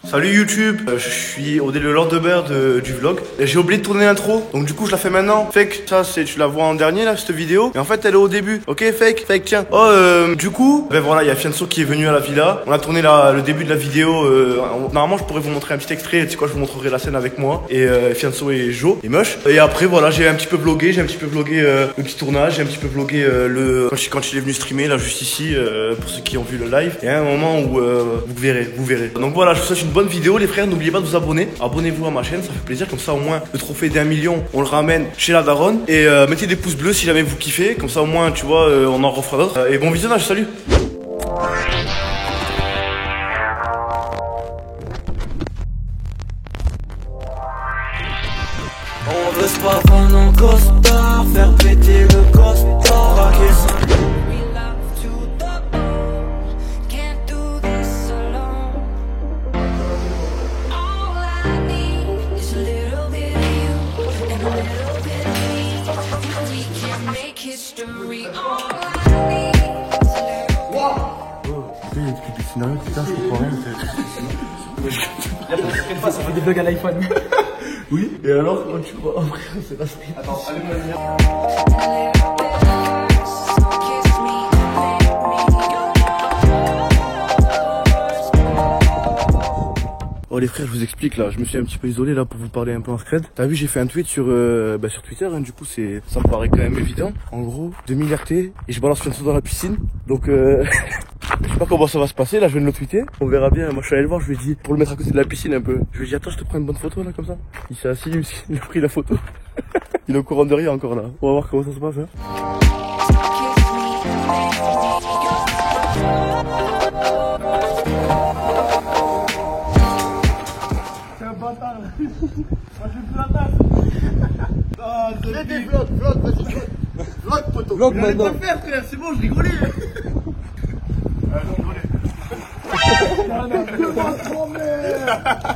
Salut YouTube, je suis le lendemain du vlog. J'ai oublié de tourner l'intro, donc du coup je la fais maintenant. Fake, ça c'est, tu la vois en dernier là, cette vidéo. Et en fait elle est au début, ok fake, tiens. Oh du coup, ben voilà, il y a Fianso qui est venu à la villa. On a tourné le début de la vidéo. Normalement je pourrais vous montrer un petit extrait, tu sais quoi, je vous montrerai la scène avec moi. Et Fianso et Jo et Mush. Et après voilà, j'ai un petit peu vlogué, le petit tournage, j'ai un petit peu vlogué quand il est venu streamer là juste ici, pour ceux qui ont vu le live. Il y a un moment où vous verrez. Donc voilà, je vous souhaite une bonne vidéo les frères, n'oubliez pas de vous abonner. Abonnez-vous à ma chaîne, ça fait plaisir, comme ça au moins le trophée d'1 million on le ramène chez la daronne. Et mettez des pouces bleus si jamais vous kiffez, comme ça au moins tu vois on en refera d'autres. Et bon visionnage, salut. On veut se pas prendre en costard, faire péter le costard. Putain, je comprends rien. Ça fait des vlogs à l'iPhone. Oui, et alors quand tu vois après c'est la street. Attends, allume la lumière. Oh les frères, je vous explique là, je me suis un petit peu isolé là pour vous parler un peu en scred. T'as vu, j'ai fait un tweet sur Twitter, hein, du coup ça me paraît quand même évident. En gros, 2000 RT et je balance Fianso dans la piscine. Donc je sais pas comment ça va se passer, là je viens de le tweeter. On verra bien, moi je suis allé le voir, je lui ai dit, pour le mettre à côté de la piscine un peu. Je lui ai dit attends, je te prends une bonne photo là comme ça. Il s'est assis, il a pris la photo. Il est au courant de rien encore là. On va voir comment ça se passe hein. Vlog, poteau. Vlog maintenant. Pas faire frère, c'est bon, je rigolais.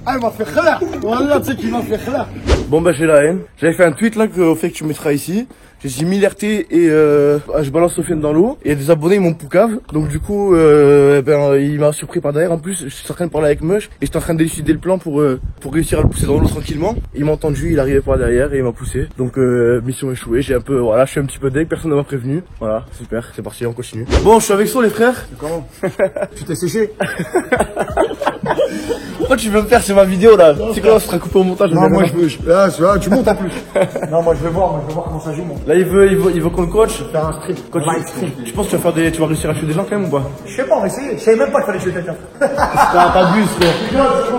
Ah, il m'a fait khla. Voilà, tu sais qu'il m'a fait khla. Bon bah j'ai la haine. J'avais fait un tweet là au fait que tu mettras ici. J'ai dit 1000 RT et je balance Sofiane dans l'eau. Et il y a des abonnés, ils m'ont poucave. Donc du coup, il m'a surpris par derrière. En plus, je suis en train de parler avec Mush et j'étais en train d'élucider le plan pour réussir à le pousser dans l'eau tranquillement. Il m'a entendu, il arrivait par derrière et il m'a poussé. Donc mission échouée. Je suis un petit peu deg, personne ne m'a prévenu. Voilà, super, c'est parti, on continue. Bon, je suis avec toi les frères. Comment? Tu t'es séché? Pourquoi tu veux me faire, c'est ma vidéo là? C'est quoi, ça sera coupé au montage? Non, moi je veux. Là, tu montes en plus. Non, moi je veux voir comment ça joue, moi. Là, il veut qu'on le coach. Faire un stream. Coach, tu penses que tu vas réussir à tuer des gens quand même ou pas? Je sais pas, on va essayer. Je savais même pas qu'il fallait tuer quelqu'un. T'abuses frère.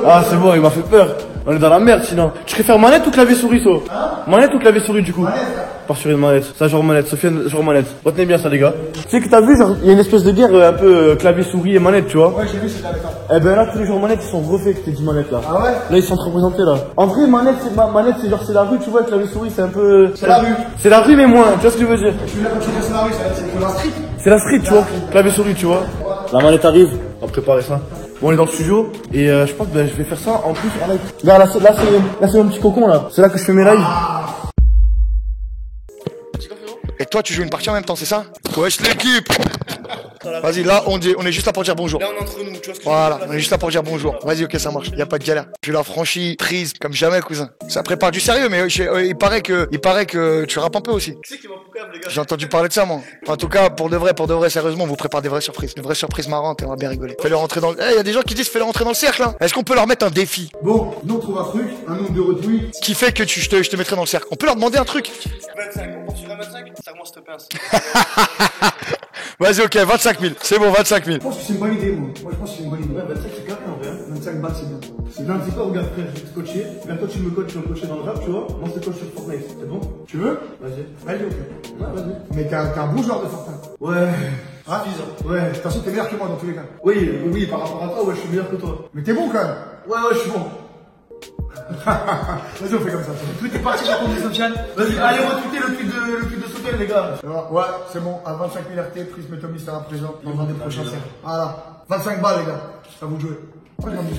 Ah c'est bon, il m'a fait peur. On est dans la merde sinon. Tu préfères manette ou clavier souris so? Manette ou clavier souris du coup? Pas sur une manette. Ça genre manette, Sofiane genre manette. Retenez bien ça les gars. Tu sais que t'as vu genre il y a une espèce de guerre un peu clavier souris et manette tu vois. Ouais, j'ai vu, c'est avec ça. Eh ben là tous les jours manettes ils sont refaits que t'es dit manette là. Ah ouais? Là ils sont représentés là. En vrai manette c'est genre c'est la rue tu vois, clavier souris c'est un peu. C'est la rue. C'est la rue mais moins, tu vois ce que je veux dire? Tu veux dire quand tu dis c'est la rue, c'est la street? C'est la street tu vois, clavier souris tu vois. La manette arrive, on va préparer ça. Bon, on est dans le studio et je pense que je vais faire ça en plus en live. Regarde, là c'est mon petit cocon là. C'est là que je fais mes lives. Et toi, tu joues une partie en même temps, c'est ça? Wesh l'équipe. Vas-y, là, on est juste là pour dire bonjour. Là, on est entre nous, tu vois ce que Voilà, on est juste là pour dire bonjour. Vas-y, ok, ça marche. Y a pas de galère. Je la franchis, prise, comme jamais, cousin. Ça prépare du sérieux, mais il paraît que tu rappes un peu aussi. Qui c'est qui m'a poucave, les gars? J'ai entendu parler de ça, moi. En tout cas, pour de vrai, sérieusement, on vous prépare des vraies surprises. Une vraie surprise marrante et on va bien rigoler. Fais-le rentrer dans le... Eh, y a des gens qui disent fais-le rentrer dans le cercle, hein. Est-ce qu'on peut leur mettre un défi? Bon, nous on trouve un truc, un nombre de retweets. Qui fait que je te mettrai dans le cercle. On peut leur demander un truc? 25, on part sur un 25, ça moi, s'il te pince. Vas-y, ok, 25 000. C'est bon, 25 000. Je pense que c'est une bonne idée, moi. Moi, je pense que c'est une bonne idée. Ouais, 25, c'est carré en vrai. 25 balles, c'est bien. C'est bien, c'est quoi, regarde, frère, je vais te coacher. Regarde, toi, tu me coaches, tu vas me coacher dans le rap, tu vois. Moi, je te coach sur Fortnite. C'est bon? Tu veux? Vas-y. Vas-y, ok. Ouais, vas-y. Mais t'es un bon joueur de Fortnite. Ouais. Ah, ouais, de toute façon, t'es meilleur que moi dans tous les cas. Oui, par rapport à toi, ouais, je suis meilleur que toi. Mais t'es bon quand même. Ouais, je suis bon. Vas-y, on fait comme ça. Tout est parti sur ton Sofiane. Vas-y, allez retweeter le tweet de Sofiane, les gars. Ouais, c'est bon. À 25 000 RT, Prisme Tommy sera présent dans un des prochains cercles. Voilà. 25 balles, les gars. Ça vous jouer. Pourquoi j'en ai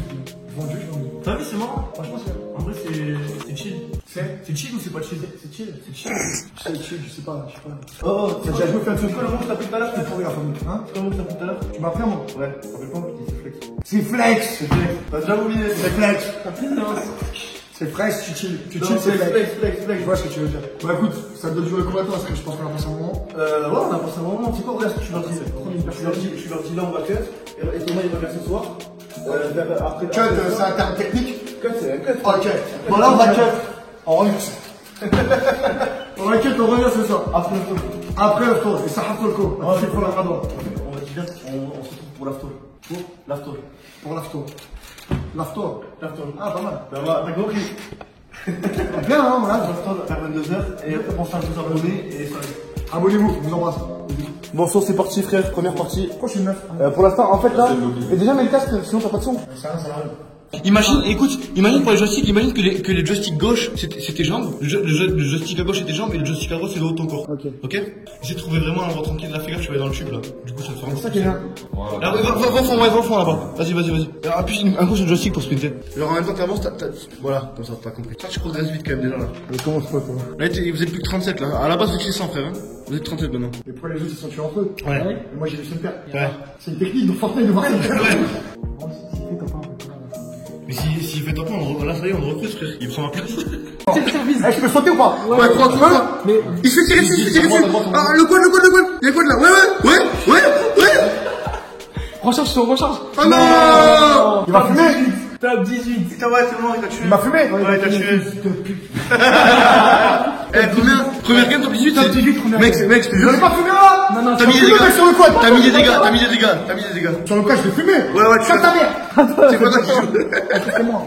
vendu, j'en ai. T'as vu, c'est marrant. Franchement, En vrai, c'est chill. c'est chill ou c'est pas chill? c'est chill. C'est chill. C'est chill, je sais pas. Oh, T'as déjà joué faire un truc c'est quoi le mot que t'as pris tout à l'heure? C'est pourri la famille. Hein? C'est quoi le mot que t'as pris tout à l'heure? Tu m'as appris un mot? Ouais, rappelle pas, c'est flex. C'est flex. C'est flex. T'as déjà oublié? C'est flex. Non. C'est flex, tu chill. Tu Non, chill, c'est flex, flex. flex, flex. Je vois ce que tu veux dire. Bah écoute, ça doit durer combien de temps? Parce que je pense qu'on a passé un moment. Ouais, on a passé un moment. Tu sais quoi, regarde ce que je leur dis. Je leur dis là, on va cut. Et Thomas, il va faire ce soir. Après. Cut, c'est un terme technique. Cut, c'est un cut. Ok. Bon, là, on va cut. On revient. On va cut, on revient ce soir. Après le tour. Après le tour. Et ça hâte le coup. Ouais. C'est pour la radon. On va dire bien, on se retrouve pour l'after. Pour l'after. Pour l'afto. L'afto. L'after. Ah, pas mal. Ben voilà, t'as compris. Bien, hein, voilà. L'after vers 22h. Et après, on change vous abonner. Et ça. Abonnez-vous, je vous embrasse. Bon, son, c'est parti, frère. Première partie. Pourquoi je suis une meuf? Pour l'instant, en fait, là. Et déjà, mets le casque, sinon t'as pas de son. Ça arrive. Imagine, écoute, imagine pour les joysticks, imagine que les joysticks gauche c'est tes jambes, le joystick à gauche c'est tes jambes et le joystick à droite c'est le haut de ton corps. Ok. Ok. Essaye de trouver vraiment un endroit tranquille de la figure, tu vas aller dans le tube là. Du coup ça te fait C'est ça qui est bien. là, va au fond là-bas. Vas-y. Appuie un coup sur le joystick pour sprinter. Genre, en même temps, t'avances, voilà, comme ça, t'as compris. Ça, tu progresses vite quand même, déjà, là. Mais comment c'est pas toi? Là, vous êtes plus que 37, là. À la base, vous étiez 100, frère, hein. Vous êtes 37 maintenant. Mais pourquoi les autres ils sont tués entre eux? Ouais. Et moi j'ai laissé me faire. Ouais. C'est une technique de Fortnite de voir ça. Mais s'il fait top 1, là ça y est, on le recrute frère, il prend ma place. Eh, je peux sauter ou pas? Ouais, prends. Mais il se fait tirer dessus, il se fait tirer dessus. Ah, le quad. Il y a le quad là. Ouais. Recharge sur recharge. Oh non! Il m'a fumé. Top 18. Putain, ouais, c'est bon, il t'a tué. Il m'a fumé. Ouais, il t'a tué. Eh, combien? Première game, top 18, Top 18, première Mec, game. je te Je jure. l'ai pas fumé là. Non, T'as mis des sur le quad. dégâts. T'as mis des dégâts. Sur le quad, je l'ai fumé. Ouais, tu Shut ta mère. C'est quoi ça qui joue? C'est moi.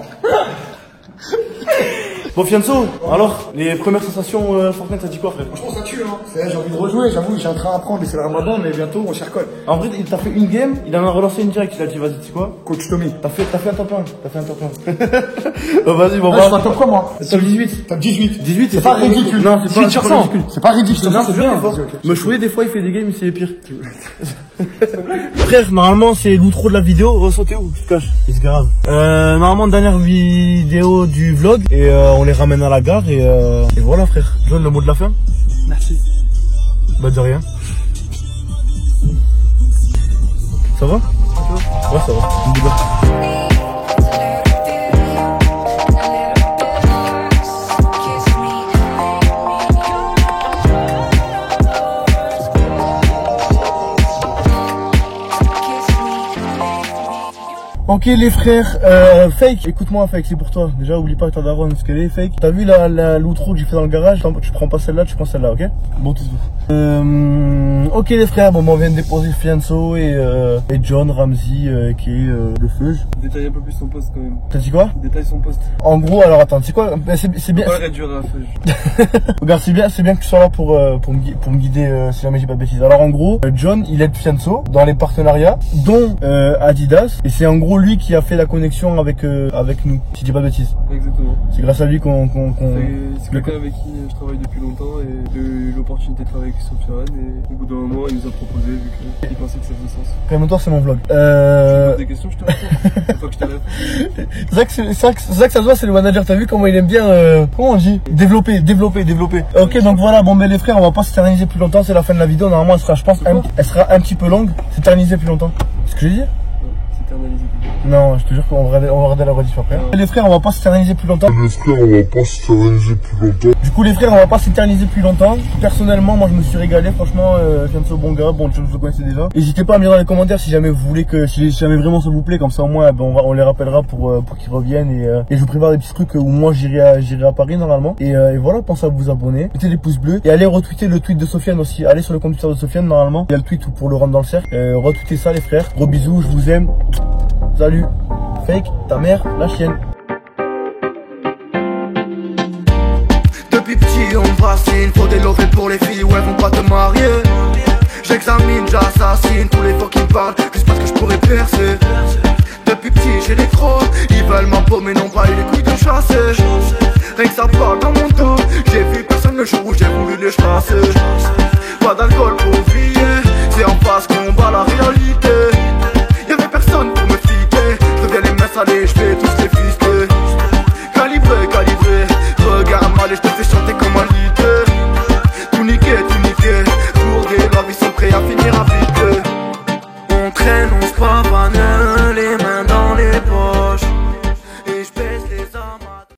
Bon, Fianso, alors, les premières sensations Fortnite, ça dit quoi, frère? Franchement, ça tue, hein. J'ai envie de rejouer, j'avoue, j'ai un train à prendre et c'est le ramadan, mais bientôt on s'y recolle. En vrai, il t'a fait une game, il en a relancé une direct, il a dit, vas-y, tu sais quoi? Coach Tommy. T'as fait un top 1. Oh, vas-y, bon, Ah, je suis pas top quoi, moi? Top 18. Top 18. 18, C'est pas ridicule. Non, c'est pas 18%. ridicule. C'est pas ridicule. Non, c'est bien. Me chouer, des fois, il fait des games, c'est pire. Frère, normalement, c'est l'outro de la vidéo. Ressentez où? Je te cache. C'est grave. Normalement, dernière vidéo du vlog. Et on les ramène à la gare. Et voilà, frère. John, le mot de la fin? Merci. Bah, de rien. Ça va? Ouais, ça va. Alhamdoulilah. Ok les frères, Fake, écoute-moi Fake, c'est pour toi. Déjà oublie pas ta daronne ce qu'elle est, Fake. T'as vu l'outro que j'ai fait dans le garage? Tu prends pas celle-là, tu prends celle-là, ok? Bon tout de ok les frères, bon on vient de déposer Fianso et John Ramsey qui est le feuge. Détaille un peu plus son poste quand même. T'as dit quoi? Détaille son poste. En gros, alors attends, c'est quoi? C'est bien. Pas réduire à feuge. Regarde, c'est bien que tu sois là pour me guider si jamais j'ai pas de bêtises. Alors en gros, John, il aide Fianso dans les partenariats, dont Adidas, et c'est en gros lui qui a fait la connexion avec nous, si je dis pas de bêtises. Exactement. C'est grâce à lui qu'on C'est quelqu'un avec qui je travaille depuis longtemps et j'ai eu l'opportunité de travailler avec Sofiane et au bout d'un moment il nous a proposé vu qu'il pensait que ça faisait sens. En même temps, c'est mon vlog. Tu me poses des questions, je te réponds. C'est toi que je te réponds. C'est ça que ça se voit, c'est le manager. T'as vu comment il aime bien, comment on dit? Développer. Ok, donc voilà, bon ben les frères, on va pas s'éterniser plus longtemps, c'est la fin de la vidéo. Normalement, elle sera, je pense, elle sera un petit peu longue. S'éterniser plus longtemps. C'est ce que j'ai dit? S'éternaliser. Non, je te jure qu'on va regarder la rediff après. Les frères, on va pas s'éterniser plus longtemps. Du coup, les frères, on va pas s'éterniser plus longtemps. Personnellement, moi, je me suis régalé. Franchement, Fianso, bon gars. Bon, je le connaissais déjà. N'hésitez pas à me dire dans les commentaires si jamais vous voulez si jamais vraiment ça vous plaît. Comme ça, au moins, on les rappellera pour qu'ils reviennent. Et je vous prépare des petits trucs où moi, j'irai à Paris normalement. Et voilà, pensez à vous abonner. Mettez des pouces bleus. Et allez retweeter le tweet de Sofiane aussi. Allez sur le compte Twitter de Sofiane, normalement. Il y a le tweet pour le rendre dans le cercle. Retweetez ça, les frères. Gros bisous, je vous aime. Salut. Fake, ta mère, la chienne. Depuis petit on bassine, faut des lovés pour les filles, ouais vont pas te marier. J'examine, j'assassine tous les fois qui me parlent, juste parce que je pourrais percer. Depuis petit j'ai les crocs, ils veulent ma peau mais n'ont pas eu les couilles de chasser. Rien que ça parle dans mon dos, j'ai vu personne le jour où j'ai voulu les chasser. Pas d'alcool pour oublier, c'est en face qu'on bat la réalité. Y'avait personne pour me fitter, je reviens les mains salés, je vais tous les fister. Calibré, calibré, regarde mal et je te fais chanter comme un livre.